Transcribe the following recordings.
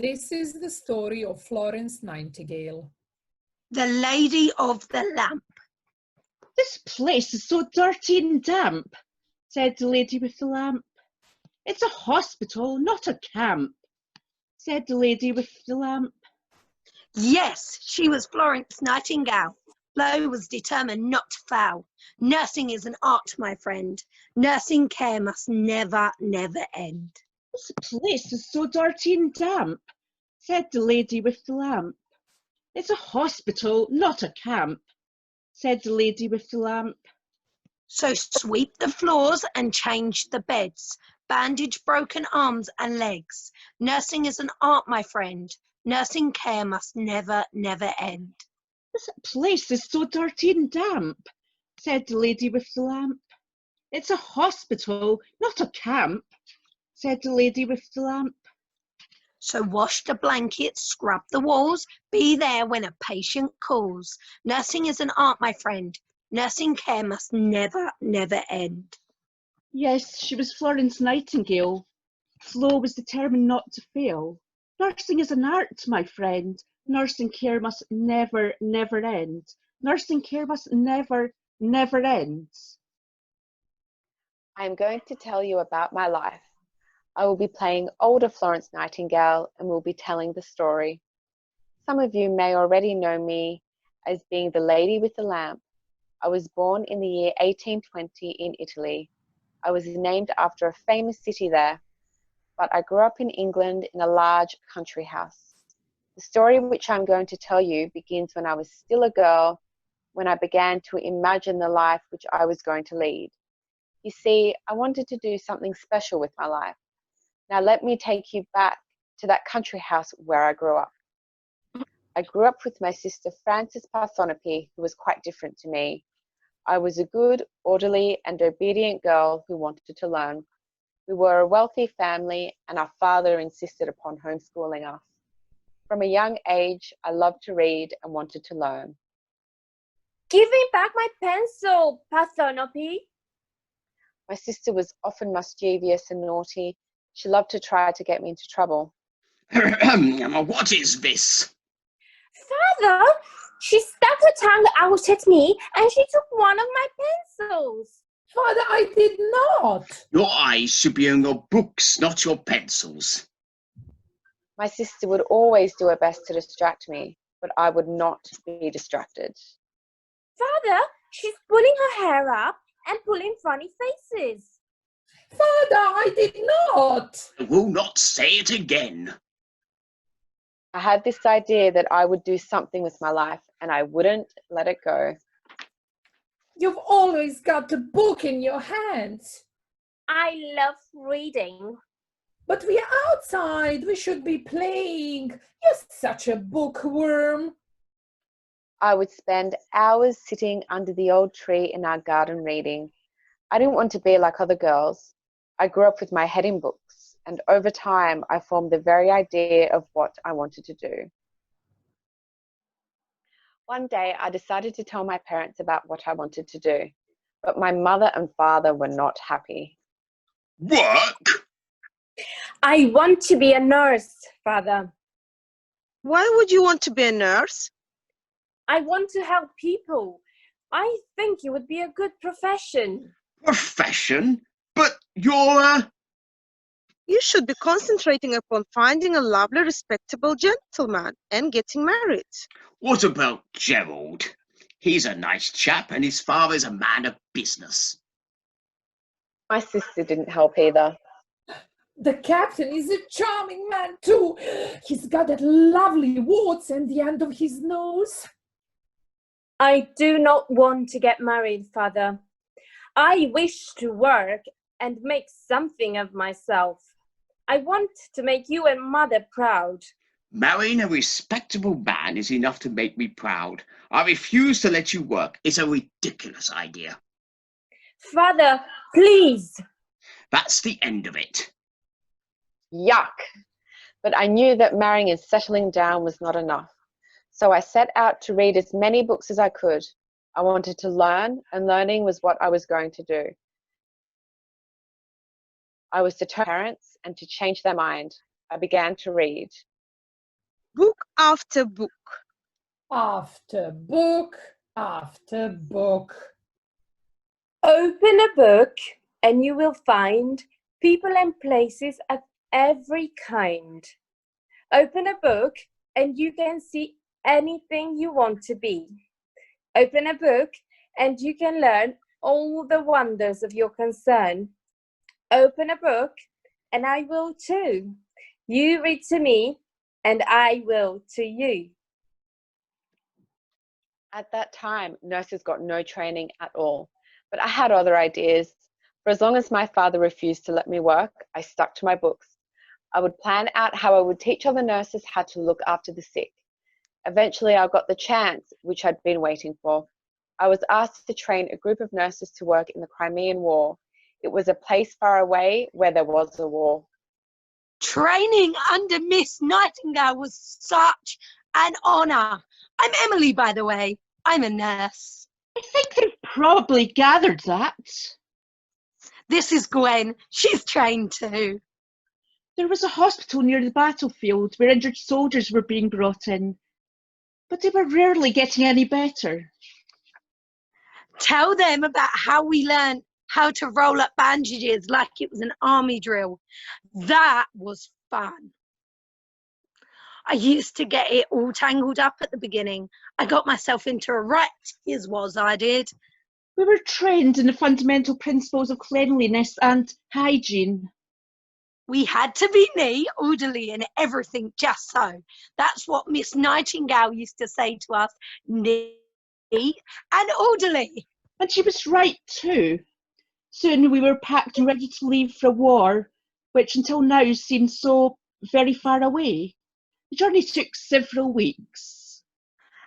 This is the story of Florence Nightingale. The Lady of the Lamp. "This place is so dirty and damp," said the lady with the lamp. "It's a hospital, not a camp," said the lady with the lamp. Yes, she was Florence Nightingale. Flo was determined not to fail. Nursing is an art, my friend. Nursing care must never, never end. "This place is so dirty and damp," said the lady with the lamp. "It's a hospital, not a camp," said the lady with the lamp. So sweep the floors and change the beds. Bandage broken arms and legs. Nursing is an art, my friend. Nursing care must never, never end. "This place is so dirty and damp," said the lady with the lamp. "It's a hospital, not a camp," said the lady with the lamp. So wash the blankets, scrub the walls, be there when a patient calls. Nursing is an art, my friend. Nursing care must never, never end. Yes, she was Florence Nightingale. Flo was determined not to fail. Nursing is an art, my friend. Nursing care must never, never end. Nursing care must never, never end. I am going to tell you about my life. I will be playing older Florence Nightingale and will be telling the story. Some of you may already know me as being the lady with the lamp. I was born in the year 1820 in Italy. I was named after a famous city there, but I grew up in England in a large country house. The story which I'm going to tell you begins when I was still a girl, when I began to imagine the life which I was going to lead. You see, I wanted to do something special with my life. Now let me take you back to that country house where I grew up. I grew up with my sister Frances Parthenope, who was quite different to me. I was a good, orderly and obedient girl who wanted to learn. We were a wealthy family and our father insisted upon homeschooling us. From a young age, I loved to read and wanted to learn. "Give me back my pencil, Parthenope." My sister was often mischievous and naughty. She loved to try to get me into trouble. What is this? "Father, she stuck her tongue out at me and she took one of my pencils." Father, I did not. Your eyes should be on your books, not your pencils. My sister would always do her best to distract me, but I would not be distracted. "Father, she's pulling her hair up and pulling funny faces." Father, I did not. I will not say it again. I had this idea that I would do something with my life and I wouldn't let it go. You've always got a book in your hands. "I love reading." But we are outside. We should be playing. You're such a bookworm. I would spend hours sitting under the old tree in our garden reading. I didn't want to be like other girls. I grew up with my head in books, and over time I formed the very idea of what I wanted to do. One day I decided to tell my parents about what I wanted to do, but my mother and father were not happy. Work? "I want to be a nurse, Father." Why would you want to be a nurse? "I want to help people. I think it would be a good profession." Profession? But you're You should be concentrating upon finding a lovely, respectable gentleman and getting married. What about Gerald? He's a nice chap and his father's a man of business. My sister didn't help either. The captain is a charming man too. He's got that lovely warts at the end of his nose. "I do not want to get married, Father. I wish to work and make something of myself. I want to make you and Mother proud." Marrying a respectable man is enough to make me proud. I refuse to let you work. It's a ridiculous idea. "Father, please." That's the end of it. Yuck! But I knew that marrying and settling down was not enough. So I set out to read as many books as I could. I wanted to learn, and learning was what I was going to do. I was to tell parents and to change their mind. I began to read. book after book. After book after book. Open a book and you will find people and places of every kind. Open a book and you can see anything you want to be. Open a book and you can learn all the wonders of your concern. Open a book and I will too. You read to me and I will to you. At that time, nurses got no training at all, but I had other ideas. For as long as my father refused to let me work, I stuck to my books. I would plan out how I would teach other nurses how to look after the sick. Eventually, I got the chance, which I'd been waiting for. I was asked to train a group of nurses to work in the Crimean War. It was a place far away where there was a war. Training under Miss Nightingale was such an honour. I'm Emily, by the way. I'm a nurse. I think they've probably gathered that. This is Gwen. She's trained too. There was a hospital near the battlefield where injured soldiers were being brought in, but they were rarely getting any better. Tell them about how we learned how to roll up bandages like it was an army drill. That was fun. I used to get it all tangled up at the beginning. I got myself into a rut, as was I did. We were trained in the fundamental principles of cleanliness and hygiene. We had to be neat, orderly and everything just so. That's what Miss Nightingale used to say to us, neat and orderly. And she was right too. Soon we were packed and ready to leave for a war, which until now seemed so very far away. The journey took several weeks.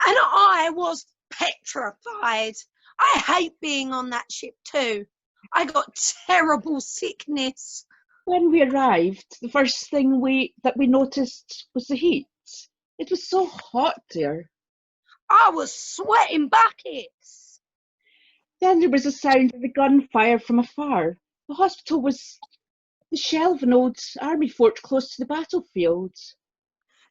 And I was petrified. I hate being on that ship too. I got terrible sickness. When we arrived, the first thing that we noticed was the heat. It was so hot there. I was sweating buckets. Then there was a sound of the gunfire from afar. The hospital was the shell of an old army fort close to the battlefield.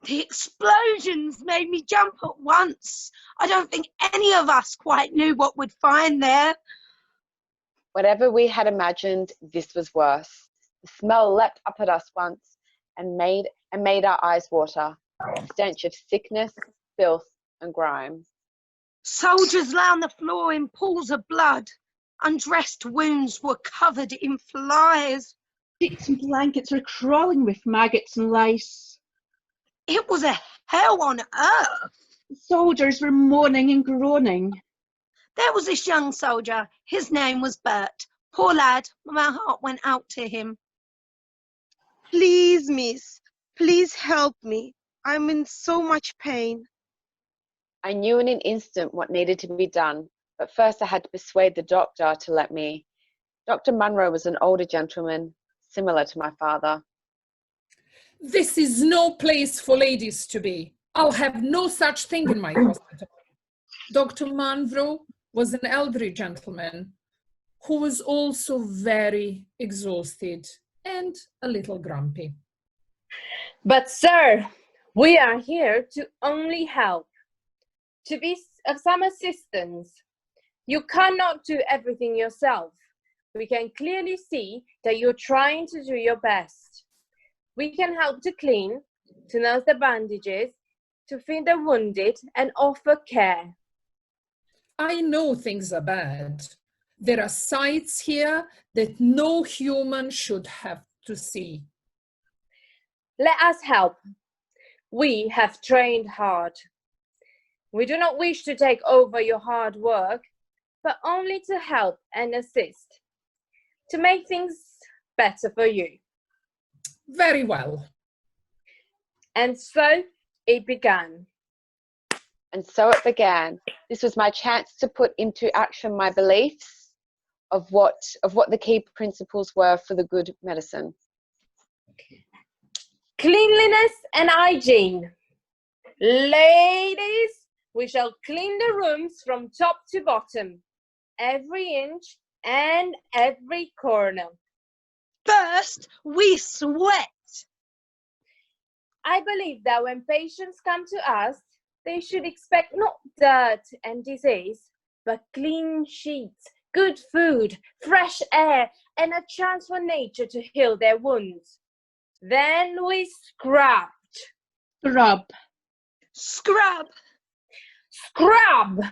The explosions made me jump at once. I don't think any of us quite knew what we'd find there. Whatever we had imagined, this was worse. The smell leapt up at us once and made our eyes water. The stench of sickness, filth, and grime. Soldiers lay on the floor in pools of blood. Undressed wounds were covered in flies. Sheets and blankets were crawling with maggots and lice. It was a hell on earth. The soldiers were moaning and groaning. There was this young soldier. His name was Bert. Poor lad, my heart went out to him. Please, miss, please help me. I'm in so much pain. I knew in an instant what needed to be done, but first I had to persuade the doctor to let me. Dr. Munro was an older gentleman, similar to my father. This is no place for ladies to be. I'll have no such thing in my hospital. Dr. Munro was an elderly gentleman who was also very exhausted and a little grumpy. But sir, we are here to only help, to be of some assistance. You cannot do everything yourself. We can clearly see that you're trying to do your best. We can help to clean, to nurse the bandages, to feed the wounded and offer care. I know things are bad. There are sights here that no human should have to see. Let us help. We have trained hard. We do not wish to take over your hard work, but only to help and assist, to make things better for you. Very well. And so it began. And so it began. This was my chance to put into action my beliefs of what the key principles were for the good medicine. Cleanliness and hygiene. Ladies, we shall clean the rooms from top to bottom, every inch and every corner. First, we sweat. I believe that when patients come to us, they should expect not dirt and disease, but clean sheets, good food, fresh air, and a chance for nature to heal their wounds. Then we scrubbed. Scrub. Scrub. Scrub!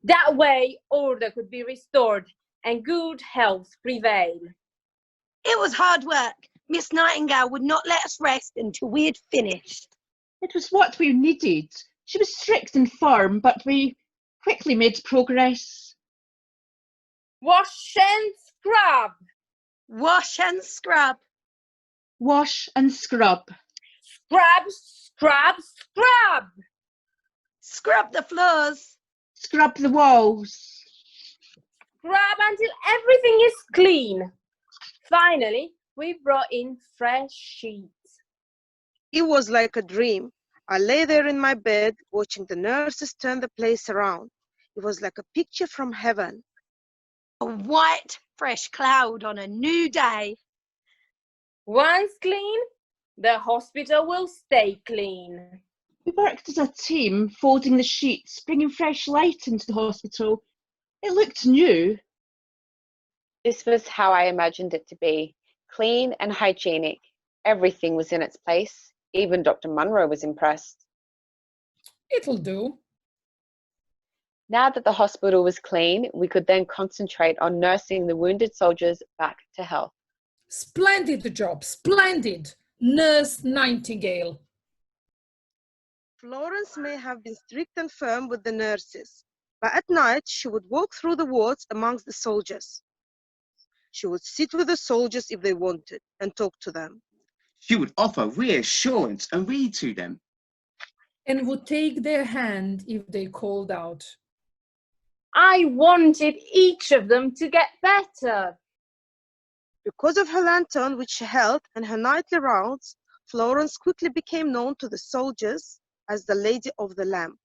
That way order could be restored and good health prevail. It was hard work. Miss Nightingale would not let us rest until we had finished. It was what we needed. She was strict and firm, but we quickly made progress. Wash and scrub. Wash and scrub. Wash and scrub. Scrub, scrub, scrub. Scrub the floors. Scrub the walls. Scrub until everything is clean. Finally, we brought in fresh sheets. It was like a dream. I lay there in my bed, watching the nurses turn the place around. It was like a picture from heaven. A white, fresh cloud on a new day. Once clean, the hospital will stay clean. We worked as a team, folding the sheets, bringing fresh light into the hospital. It looked new. This was how I imagined it to be. Clean and hygienic. Everything was in its place. Even Dr. Munro was impressed. It'll do. Now that the hospital was clean, we could then concentrate on nursing the wounded soldiers back to health. Splendid job, splendid. Nurse Nightingale. Florence may have been strict and firm with the nurses, but at night she would walk through the wards amongst the soldiers. She would sit with the soldiers if they wanted and talk to them. She would offer reassurance and read to them. And would take their hand if they called out. I wanted each of them to get better. Because of her lantern which she held and her nightly rounds, Florence quickly became known to the soldiers as the Lady of the Lamp.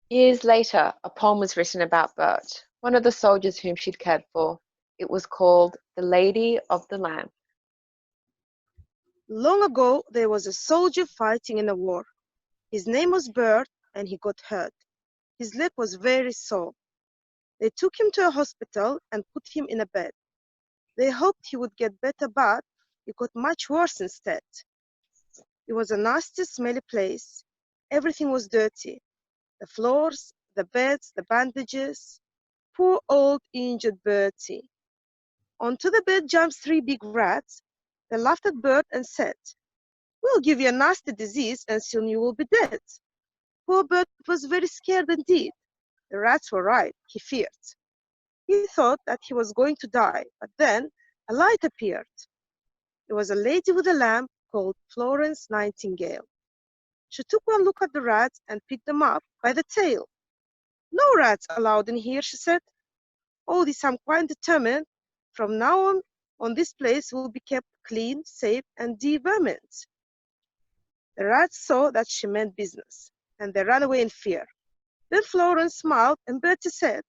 Years later, a poem was written about Bert, one of the soldiers whom she'd cared for. It was called The Lady of the Lamp. Long ago, there was a soldier fighting in a war. His name was Bert, and he got hurt. His leg was very sore. They took him to a hospital and put him in a bed. They hoped he would get better, but he got much worse instead. It was a nasty, smelly place. Everything was dirty. The floors, the beds, the bandages. Poor old injured Bertie. Onto the bed jumped 3 big rats. They laughed at Bert and said, "We'll give you a nasty disease and soon you will be dead." Poor Bert was very scared indeed. The rats were right, he feared. He thought that he was going to die, but then a light appeared. It was a lady with a lamp called Florence Nightingale. She took one look at the rats and picked them up by the tail. "No rats allowed in here," she said. "Oh, this I'm quite determined. From now on this place will be kept clean, safe, and devermined." The rats saw that she meant business, and they ran away in fear. Then Florence smiled, and Bertie said,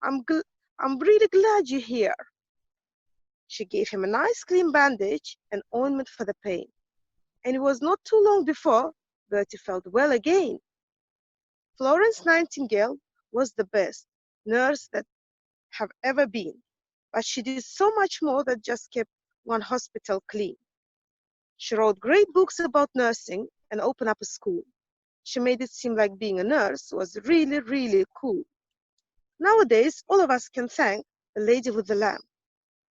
I'm really glad you're here." She gave him a nice clean bandage and ointment for the pain. And it was not too long before Bertie felt well again. Florence Nightingale was the best nurse that have ever been, but she did so much more than just kept one hospital clean. She wrote great books about nursing and opened up a school. She made it seem like being a nurse was really, really cool. Nowadays, all of us can thank the Lady with the Lamp.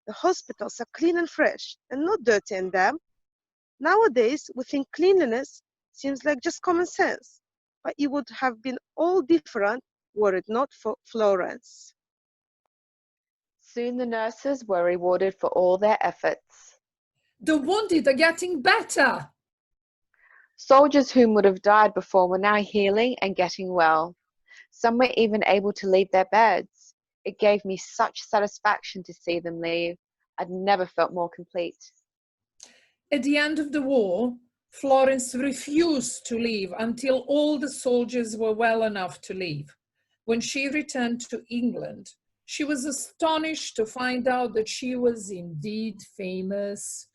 The hospitals are clean and fresh and not dirty and damp. Nowadays, we think cleanliness seems like just common sense, but it would have been all different were it not for Florence. Soon the nurses were rewarded for all their efforts. The wounded are getting better. Soldiers whom would have died before were now healing and getting well. Some were even able to leave their beds. It gave me such satisfaction to see them leave. I'd never felt more complete. At the end of the war, Florence refused to leave until all the soldiers were well enough to leave. When she returned to England, she was astonished to find out that she was indeed famous.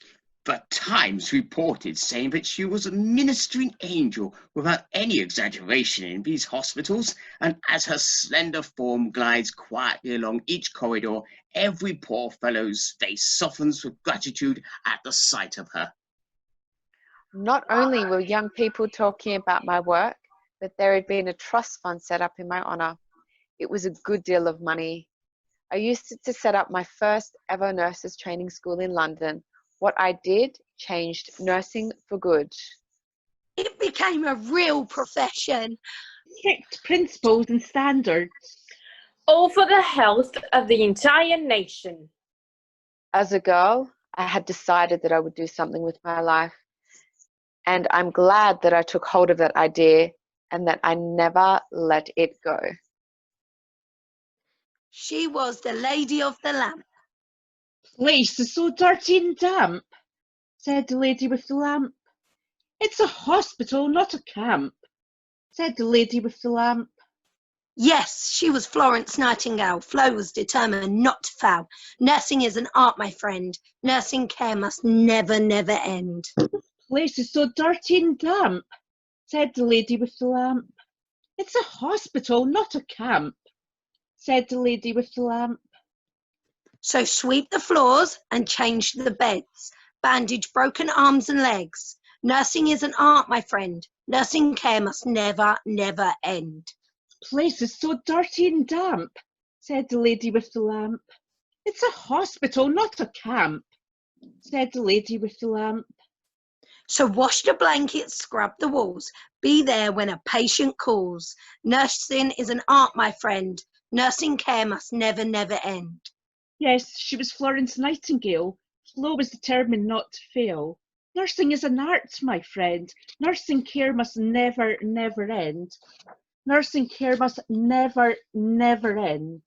The Times reported saying that she was a ministering angel without any exaggeration in these hospitals, and as her slender form glides quietly along each corridor, every poor fellow's face softens with gratitude at the sight of her. Not only were young people talking about my work, but there had been a trust fund set up in my honour. It was a good deal of money. I used it to set up my first ever nurses training school in London. What I did changed nursing for good. It became a real profession. Strict principles and standards. All for the health of the entire nation. As a girl, I had decided that I would do something with my life. And I'm glad that I took hold of that idea and that I never let it go. She was the lady of the lamp. Place is so dirty and damp, said the lady with the lamp. It's a hospital, not a camp, said the lady with the lamp. Yes, she was Florence Nightingale. Flo was determined not to fail. Nursing is an art, my friend. Nursing care must never, never end. Place is so dirty and damp, said the lady with the lamp. It's a hospital, not a camp, said the lady with the lamp. So sweep the floors and change the beds. Bandage broken arms and legs. Nursing is an art, my friend. Nursing care must never, never end. Place is so dirty and damp, said the lady with the lamp. It's a hospital, not a camp, said the lady with the lamp. So wash the blankets, scrub the walls. Be there when a patient calls. Nursing is an art, my friend. Nursing care must never, never end. Yes, she was Florence Nightingale. Flo was determined not to fail. Nursing is an art, my friend. Nursing care must never, never end. Nursing care must never, never end.